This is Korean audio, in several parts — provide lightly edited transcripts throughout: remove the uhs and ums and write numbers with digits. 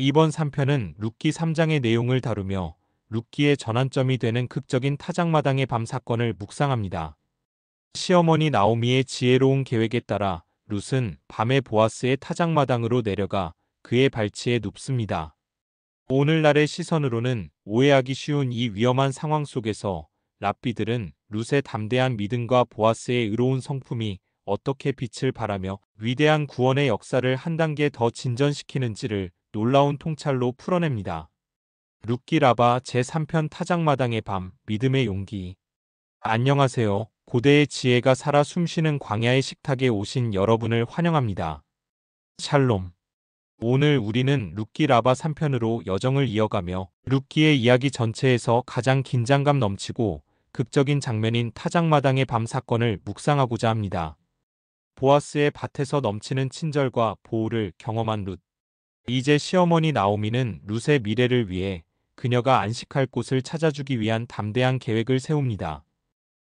이번 3편은 룻기 3장의 내용을 다루며 룻기의 전환점이 되는 극적인 타작마당의 밤 사건을 묵상합니다. 시어머니 나오미의 지혜로운 계획에 따라 룻은 밤에 보아스의 타작마당으로 내려가 그의 발치에 눕습니다. 오늘날의 시선으로는 오해하기 쉬운 이 위험한 상황 속에서 랍비들은 룻의 담대한 믿음과 보아스의 의로운 성품이 어떻게 빛을 발하며 위대한 구원의 역사를 한 단계 더 진전시키는지를 놀라운 통찰로 풀어냅니다. 룻기 라바 제3편 타작마당의 밤, 믿음의 용기. 안녕하세요. 고대의 지혜가 살아 숨쉬는 광야의 식탁에 오신 여러분을 환영합니다. 샬롬. 오늘 우리는 룻기 라바 3편으로 여정을 이어가며 룻기의 이야기 전체에서 가장 긴장감 넘치고 극적인 장면인 타작마당의 밤 사건을 묵상하고자 합니다. 보아스의 밭에서 넘치는 친절과 보호를 경험한 룻. 이제 시어머니 나오미는 룻의 미래를 위해 그녀가 안식할 곳을 찾아주기 위한 담대한 계획을 세웁니다.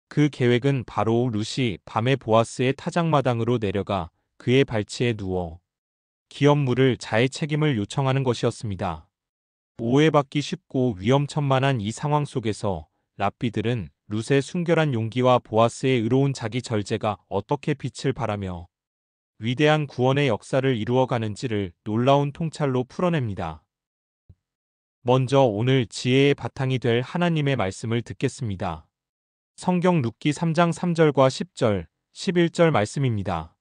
그 계획은 바로 룻이 밤에 보아스의 타작마당으로 내려가 그의 발치에 누워 기업물을 자해 책임을 요청하는 것이었습니다. 오해받기 쉽고 위험천만한 이 상황 속에서 랍비들은 룻의 순결한 용기와 보아스의 의로운 자기 절제가 어떻게 빛을 발하며 위대한 구원의 역사를 이루어가는지를 놀라운 통찰로 풀어냅니다. 먼저 오늘 지혜의 바탕이 될 하나님의 말씀을 듣겠습니다. 성경 룻기 3장 3절과 10절, 11절 말씀입니다.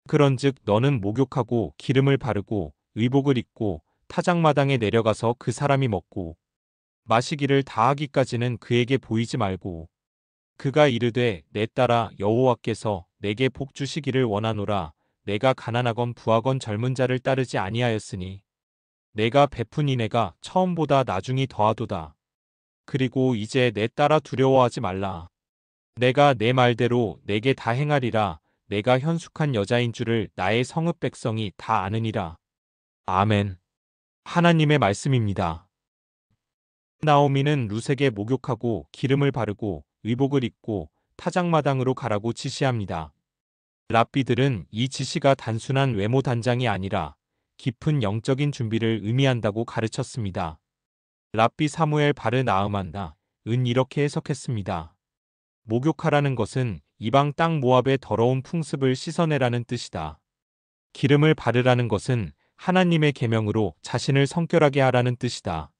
그런즉 너는 목욕하고 기름을 바르고 의복을 입고 타작마당에 내려가서 그 사람이 먹고 마시기를 다하기까지는 그에게 보이지 말고 그가 이르되 내 딸아 여호와께서 내게 복 주시기를 원하노라. 내가 가난하건 부하건 젊은 자를 따르지 아니하였으니 내가 베푼 이내가 처음보다 나중이 더하도다. 그리고 이제 내 딸아 두려워하지 말라. 내가 내 말대로 내게 다 행하리라. 내가 현숙한 여자인 줄을 나의 성읍 백성이 다 아느니라. 아멘. 하나님의 말씀입니다. 나오미는 룻에게 목욕하고 기름을 바르고 의복을 입고 타작마당으로 가라고 지시합니다. 랍비들은 이 지시가 단순한 외모 단장이 아니라 깊은 영적인 준비를 의미한다고 가르쳤습니다. 랍비 사무엘 바르 나흐만은 이렇게 해석했습니다. 목욕하라는 것은 이방 땅 모압의 더러운 풍습을 씻어내라는 뜻이다. 기름을 바르라는 것은 하나님의 계명으로 자신을 성결하게 하라는 뜻이다.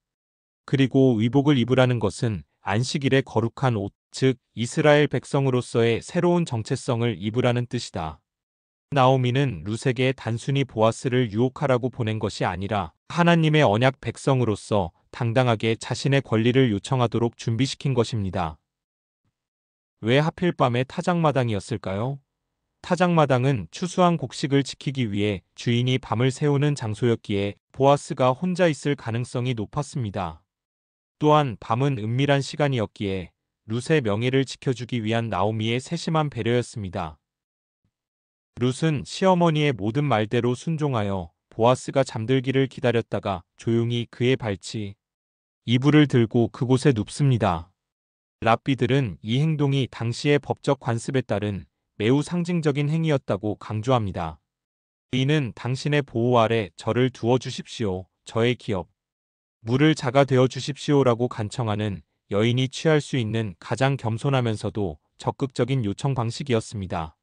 그리고 의복을 입으라는 것은 안식일의 거룩한 옷, 즉 이스라엘 백성으로서의 새로운 정체성을 입으라는 뜻이다. 나오미는 룻에게 단순히 보아스를 유혹하라고 보낸 것이 아니라 하나님의 언약 백성으로서 당당하게 자신의 권리를 요청하도록 준비시킨 것입니다. 왜 하필 밤에 타작마당이었을까요? 타작마당은 추수한 곡식을 지키기 위해 주인이 밤을 새우는 장소였기에 보아스가 혼자 있을 가능성이 높았습니다. 또한 밤은 은밀한 시간이었기에 룻의 명예를 지켜주기 위한 나오미의 세심한 배려였습니다. 룻은 시어머니의 모든 말대로 순종하여 보아스가 잠들기를 기다렸다가 조용히 그의 발치, 이불을 들고 그곳에 눕습니다. 랍비들은 이 행동이 당시의 법적 관습에 따른 매우 상징적인 행위였다고 강조합니다. 이는 당신의 보호 아래 저를 두어 주십시오. 저의 기업, 물을 자가 되어 주십시오라고 간청하는 여인이 취할 수 있는 가장 겸손하면서도 적극적인 요청 방식이었습니다.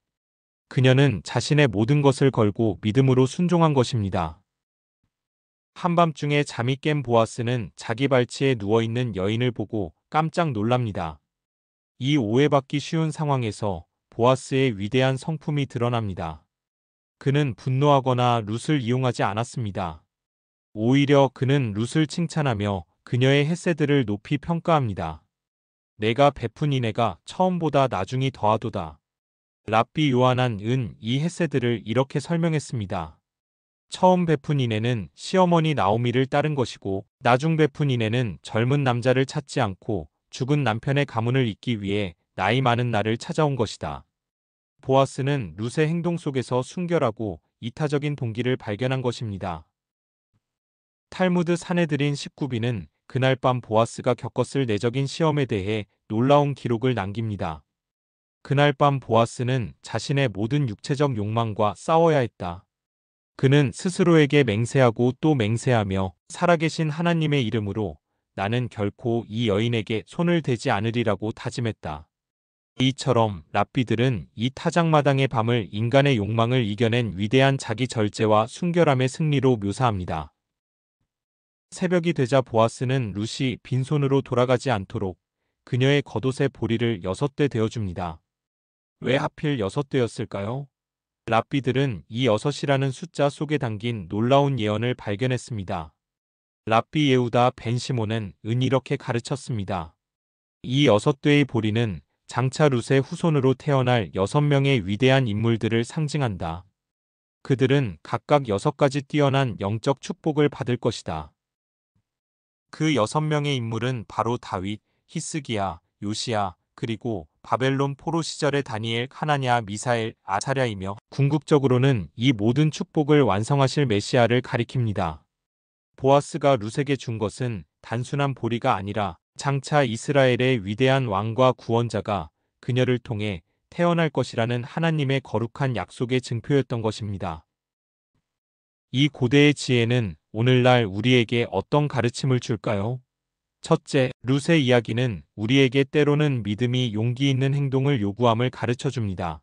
그녀는 자신의 모든 것을 걸고 믿음으로 순종한 것입니다. 한밤중에 잠이 깬 보아스는 자기 발치에 누워있는 여인을 보고 깜짝 놀랍니다. 이 오해받기 쉬운 상황에서 보아스의 위대한 성품이 드러납니다. 그는 분노하거나 룻을 이용하지 않았습니다. 오히려 그는 룻을 칭찬하며 그녀의 헤세드를 높이 평가합니다. 내가 베푼 이내가 처음보다 나중이 더하도다. 랍비 요하난은 이 헤세드를 이렇게 설명했습니다. 처음 베푼 이내는 시어머니 나오미를 따른 것이고 나중 베푼 이내는 젊은 남자를 찾지 않고 죽은 남편의 가문을 잇기 위해 나이 많은 나를 찾아온 것이다. 보아스는 룻의 행동 속에서 순결하고 이타적인 동기를 발견한 것입니다. 탈무드 사네드린 19비는 그날 밤 보아스가 겪었을 내적인 시험에 대해 놀라운 기록을 남깁니다. 그날 밤 보아스는 자신의 모든 육체적 욕망과 싸워야 했다. 그는 스스로에게 맹세하고 또 맹세하며 살아계신 하나님의 이름으로 나는 결코 이 여인에게 손을 대지 않으리라고 다짐했다. 이처럼 랍비들은 이 타작마당의 밤을 인간의 욕망을 이겨낸 위대한 자기 절제와 순결함의 승리로 묘사합니다. 새벽이 되자 보아스는 룻이 빈손으로 돌아가지 않도록 그녀의 겉옷의 보리를 6대 대어줍니다. 왜 하필 6대였을까요? 랍비들은 이 6이라는 숫자 속에 담긴 놀라운 예언을 발견했습니다. 랍비 예후다 벤 시몬은 이렇게 가르쳤습니다. 이 6대의 보리는 장차 룻의 후손으로 태어날 6명의 위대한 인물들을 상징한다. 그들은 각각 6가지 뛰어난 영적 축복을 받을 것이다. 그 6명의 인물은 바로 다윗, 히스기야, 요시야, 그리고 바벨론 포로 시절의 다니엘, 하나냐, 미사엘, 아사랴이며 궁극적으로는 이 모든 축복을 완성하실 메시아를 가리킵니다. 보아스가 룻에게 준 것은 단순한 보리가 아니라 장차 이스라엘의 위대한 왕과 구원자가 그녀를 통해 태어날 것이라는 하나님의 거룩한 약속의 증표였던 것입니다. 이 고대의 지혜는 오늘날 우리에게 어떤 가르침을 줄까요? 첫째, 룻의 이야기는 우리에게 때로는 믿음이 용기 있는 행동을 요구함을 가르쳐 줍니다.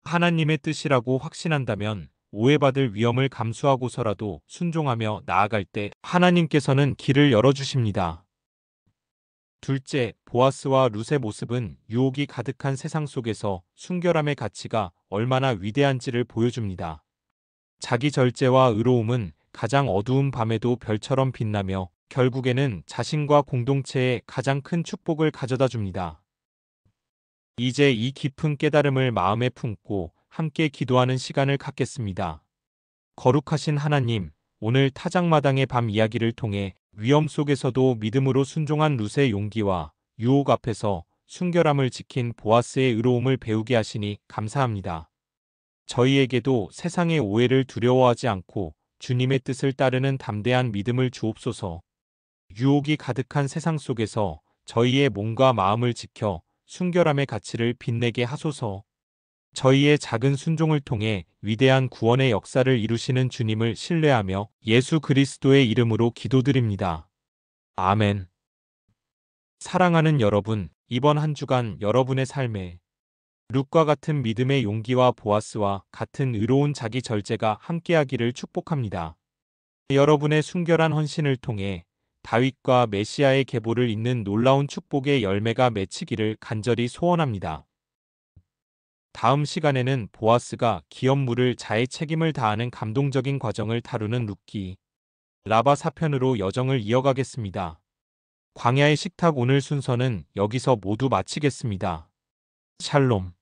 하나님의 뜻이라고 확신한다면 오해받을 위험을 감수하고서라도 순종하며 나아갈 때 하나님께서는 길을 열어주십니다. 둘째, 보아스와 룻의 모습은 유혹이 가득한 세상 속에서 순결함의 가치가 얼마나 위대한지를 보여줍니다. 자기 절제와 의로움은 가장 어두운 밤에도 별처럼 빛나며 결국에는 자신과 공동체에 가장 큰 축복을 가져다 줍니다. 이제 이 깊은 깨달음을 마음에 품고 함께 기도하는 시간을 갖겠습니다. 거룩하신 하나님, 오늘 타작마당의 밤 이야기를 통해 위험 속에서도 믿음으로 순종한 룻의 용기와 유혹 앞에서 순결함을 지킨 보아스의 의로움을 배우게 하시니 감사합니다. 저희에게도 세상의 오해를 두려워하지 않고 주님의 뜻을 따르는 담대한 믿음을 주옵소서. 유혹이 가득한 세상 속에서 저희의 몸과 마음을 지켜 순결함의 가치를 빛내게 하소서. 저희의 작은 순종을 통해 위대한 구원의 역사를 이루시는 주님을 신뢰하며 예수 그리스도의 이름으로 기도드립니다. 아멘. 사랑하는 여러분, 이번 한 주간 여러분의 삶에 룻과 같은 믿음의 용기와 보아스와 같은 의로운 자기 절제가 함께하기를 축복합니다. 여러분의 순결한 헌신을 통해 다윗과 메시아의 계보를 잇는 놀라운 축복의 열매가 맺히기를 간절히 소원합니다. 다음 시간에는 보아스가 기업물을 자의 책임을 다하는 감동적인 과정을 다루는 룻기 라바 사편으로 여정을 이어가겠습니다. 광야의 식탁 오늘 순서는 여기서 모두 마치겠습니다. 샬롬.